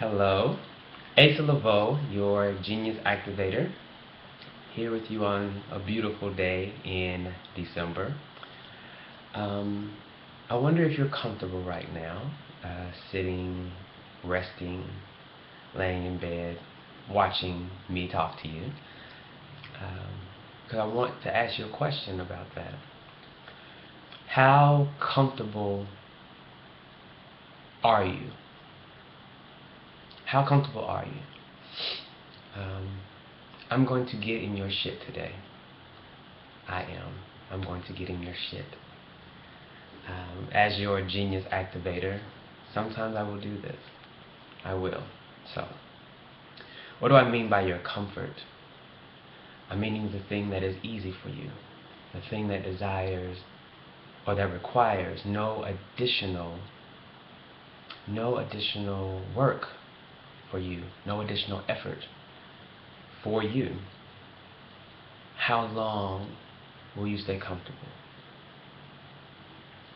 Hello, Asa Leveaux, your Genius Activator, here with you on a beautiful day in December. Um, I wonder if you're comfortable right now, sitting, resting, laying in bed, watching me talk to you. Because I want to ask you a question about that. How comfortable are you? How comfortable are you? I'm going to get in your shit today. I am. I'm going to get in your shit. As your genius activator, sometimes I will do this. I will. So, what do I mean by your comfort? I'm meaning the thing that is easy for you, the thing that desires or that requires no additional work for you, no additional effort for you. How long will you stay comfortable?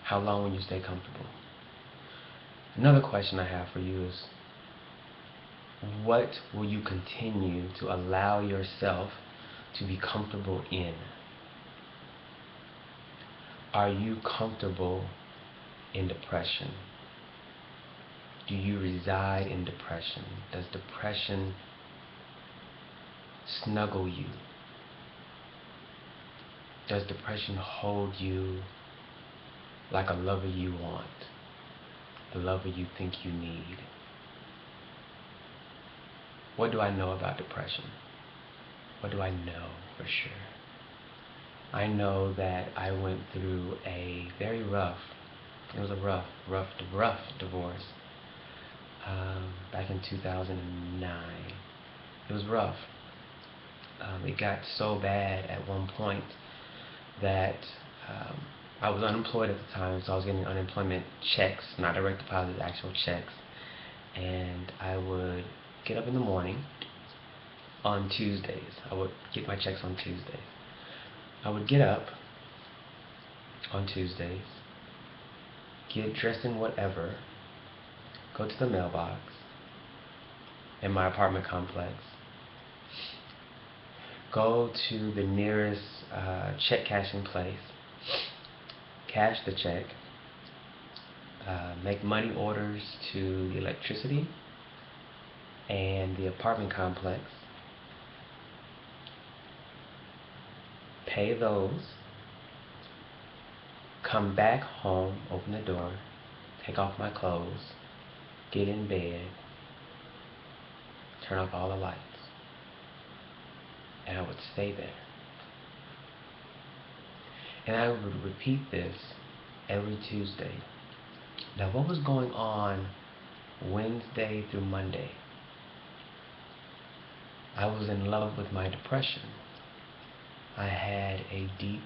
How long will you stay comfortable? Another question I have for you is, what will you continue to allow yourself to be comfortable in? Are you comfortable in depression? Do you reside in depression? Does depression snuggle you? Does depression hold you like a lover you want, the lover you think you need? What do I know about depression? What do I know for sure? I know that I went through a very rough divorce back in 2009. It was rough. It got so bad at one point that I was unemployed at the time, so I was getting unemployment checks, not direct deposit, actual checks. And I would get up in the morning on Tuesdays. I would get my checks on Tuesdays. I would get up on Tuesdays, get dressed in whatever, go to the mailbox in my apartment complex, go to the nearest check cashing place, cash the check, make money orders to the electricity and the apartment complex, pay those, come back home, open the door, take off my clothes, get in bed, turn off all the lights, and I would stay there. And I would repeat this every Tuesday. Now, what was going on Wednesday through Monday? I was in love with my depression. I had a deep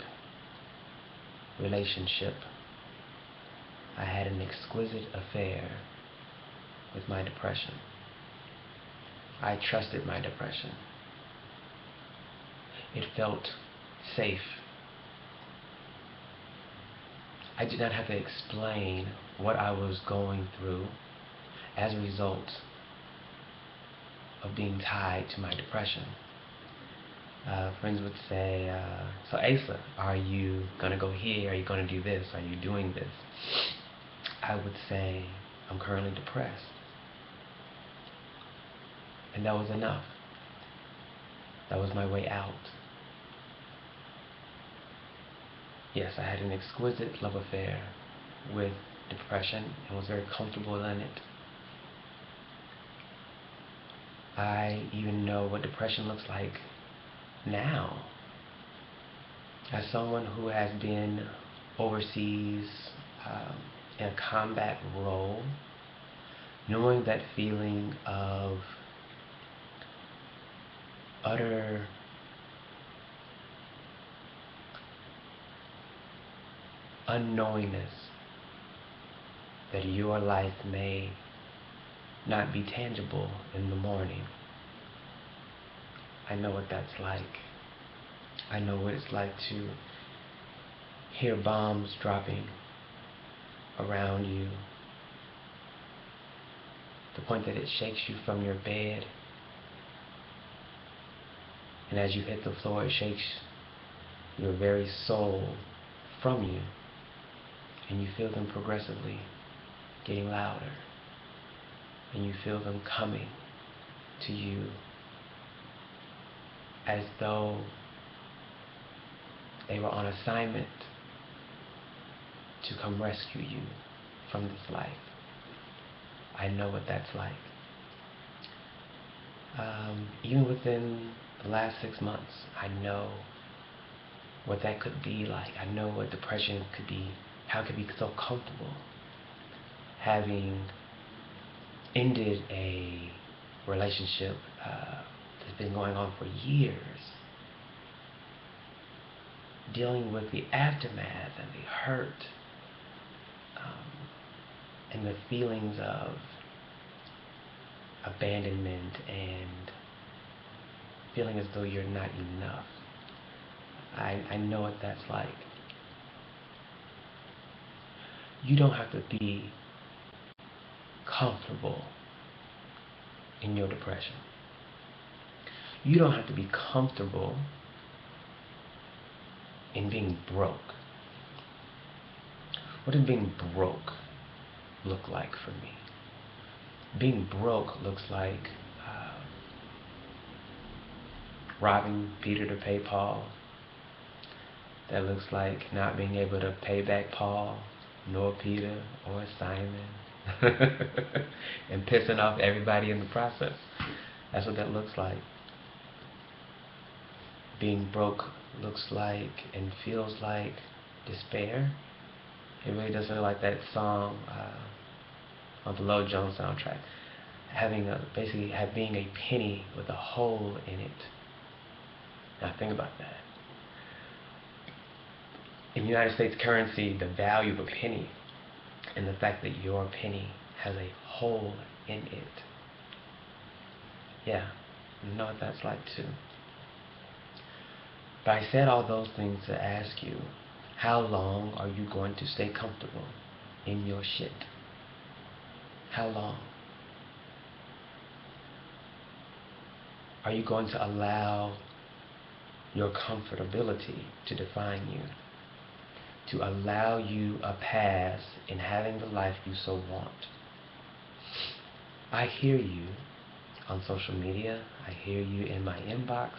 relationship. I had an exquisite affair with my depression. I trusted my depression. It felt safe. I did not have to explain what I was going through as a result of being tied to my depression. Friends would say, so Asa, are you going to go here? Are you going to do this? Are you doing this? I would say, I'm currently depressed. And that was enough. That was my way out. Yes, I had an exquisite love affair with depression and was very comfortable in it. I even know what depression looks like now. As someone who has been overseas in a combat role, knowing that feeling of utter unknowingness that your life may not be tangible in the morning. I know what that's like. I know what it's like to hear bombs dropping around you, the point that it shakes you from your bed, and as you hit the floor, it shakes your very soul from you, and you feel them progressively getting louder, and you feel them coming to you as though they were on assignment to come rescue you from this life. I know what that's like. Even within the last 6 months, I know what that could be like. I know what depression could be, how it could be so comfortable. Having ended a relationship that's been going on for years, dealing with the aftermath and the hurt, and the feelings of abandonment and feeling as though you're not enough. I know what that's like. You don't have to be comfortable in your depression. You don't have to be comfortable in being broke. What does being broke look like for me? Being broke looks like robbing Peter to pay Paul. That looks like not being able to pay back Paul, nor Peter, or Simon, and pissing off everybody in the process. That's what that looks like. Being broke looks like and feels like despair. It really does feel like that song on the Low Jones soundtrack. Basically being a penny with a hole in it. Now think about that. In United States currency, the value of a penny and the fact that your penny has a hole in it. Yeah, you know what that's like too. But I said all those things to ask you, how long are you going to stay comfortable in your shit? How long? Are you going to allow your comfortability to define you? To allow you a pass in having the life you so want? I hear you on social media. I hear you in my inbox.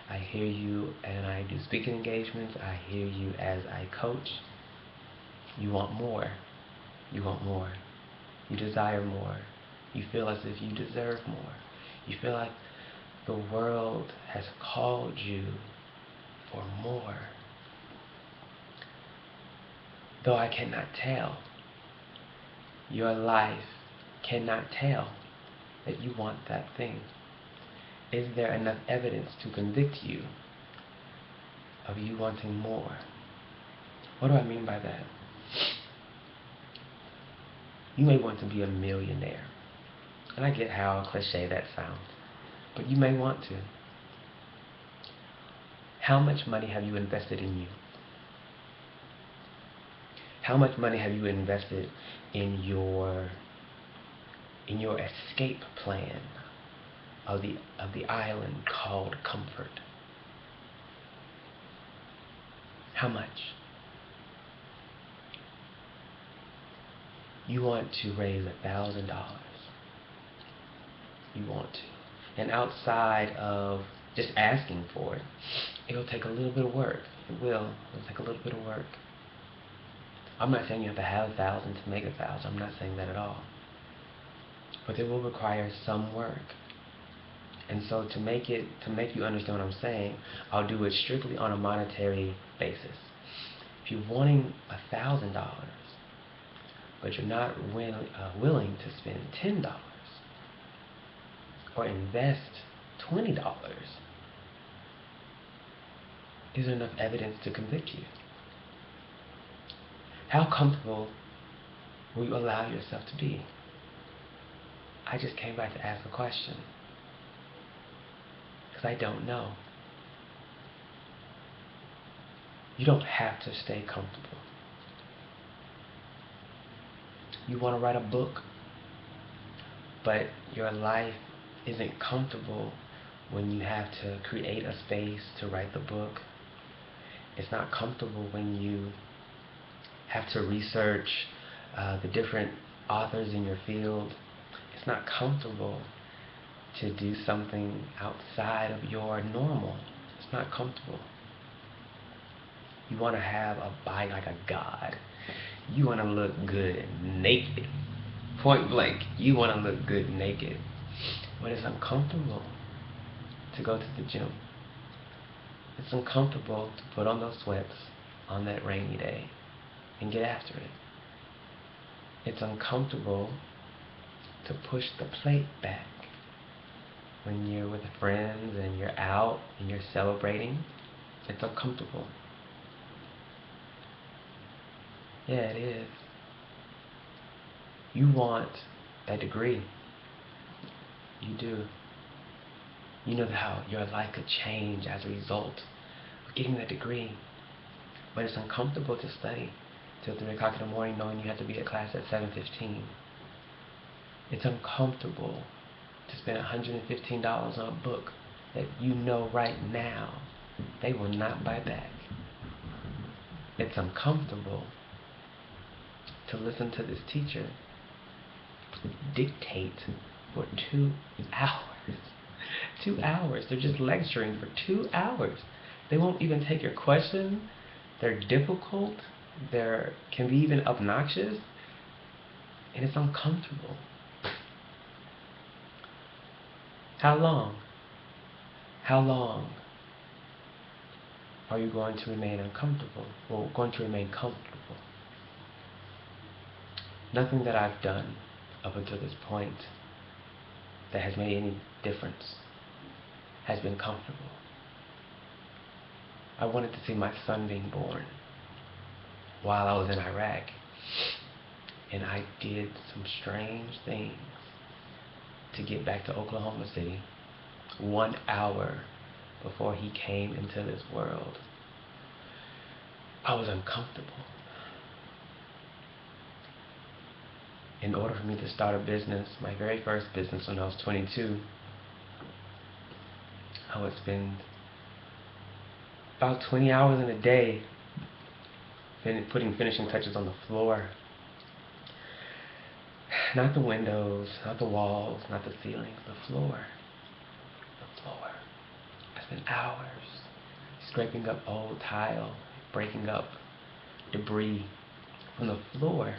I hear you and I do speaking engagements. I hear you as I coach. You want more. You want more. You desire more. You feel as if you deserve more. You feel like the world has called you for more. Though I cannot tell, your life cannot tell that you want that thing. Is there enough evidence to convict you of you wanting more? What do I mean by that? You may want to be a millionaire. And I get how cliche that sounds, but you may want to. How much money have you invested in you? How much money have you invested in your escape plan of the island called comfort? How much? You want to raise $1,000. You want to. And outside of just asking for it, it'll take a little bit of work. It will. It'll take a little bit of work. I'm not saying you have to have 1,000 to make 1,000. I'm not saying that at all. But it will require some work. And so to make you understand what I'm saying, I'll do it strictly on a monetary basis. If you're wanting $1,000, but you're not willing to spend $10 or invest $20, is there enough evidence to convict you? How comfortable will you allow yourself to be? I just came back to ask a question, because I don't know. You don't have to stay comfortable. You want to write a book? But your life isn't comfortable when you have to create a space to write the book. It's not comfortable when you have to research the different authors in your field. It's not comfortable to do something outside of your normal. It's not comfortable. You want to have a body like a god. You want to look good naked. Point blank, you want to look good naked. But it's uncomfortable to go to the gym. It's uncomfortable to put on those sweats on that rainy day and get after it. It's uncomfortable to push the plate back when you're with friends and you're out and you're celebrating. It's uncomfortable. Yeah, it is. You want that degree. You do. You know how your life could change as a result of getting that degree. But it's uncomfortable to study till 3 o'clock in the morning knowing you have to be at class at 7:15. It's uncomfortable to spend $115 on a book that you know right now they will not buy back. It's uncomfortable to listen to this teacher dictate for 2 hours. 2 hours. They're just lecturing for 2 hours. They won't even take your question. They're difficult. They can be even obnoxious. And it's uncomfortable. How long? How long are you going to remain uncomfortable? Or going to remain comfortable? Nothing that I've done up until this point that has made any difference has been comfortable. I wanted to see my son being born while I was in Iraq, and I did some strange things to get back to Oklahoma City 1 hour before he came into this world. I was uncomfortable. In order for me to start a business, my very first business when I was 22, I would spend about 20 hours in a day putting finishing touches on the floor. Not the windows, not the walls, not the ceilings, the floor. The floor. I spent hours scraping up old tile, breaking up debris from the floor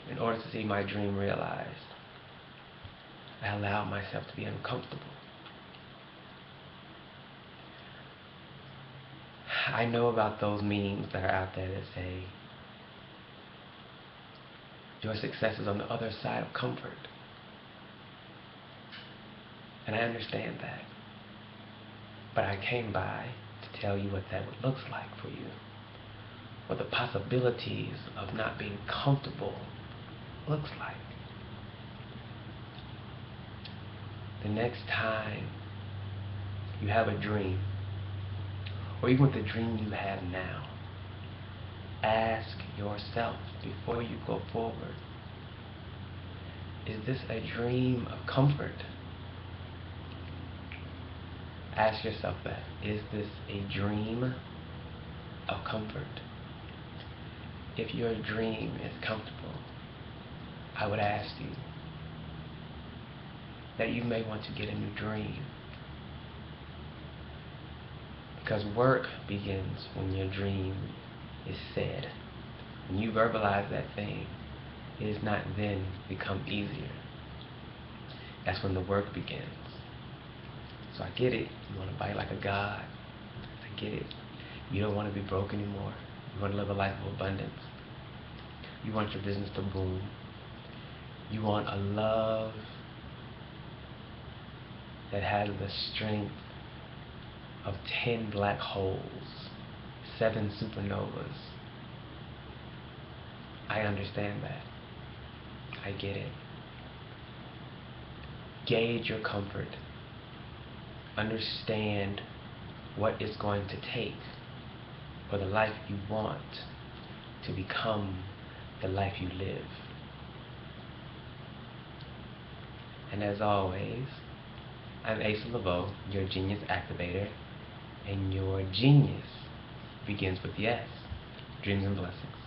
in order to see my dream realized. I allowed myself to be uncomfortable. I know about those memes that are out there that say, your success is on the other side of comfort. And I understand that. But I came by to tell you what that looks like for you. What the possibilities of not being comfortable looks like. The next time you have a dream, or even with the dream you have now, ask yourself before you go forward, is this a dream of comfort? Ask yourself that. Is this a dream of comfort? If your dream is comfortable, I would ask you that you may want to get a new dream. Because work begins when your dream is said. When you verbalize that thing, it is not then become easier. That's when the work begins. So I get it. You want to bite like a god. I get it. You don't want to be broke anymore. You want to live a life of abundance. You want your business to boom. You want a love that has the strength of 10 black holes, 7 supernovas. I understand that. I get it. Gauge your comfort. Understand what it's going to take for the life you want to become the life you live. And as always, I'm Asa Leveaux, your Genius Activator, and your genius begins with the S. Dreams and blessings.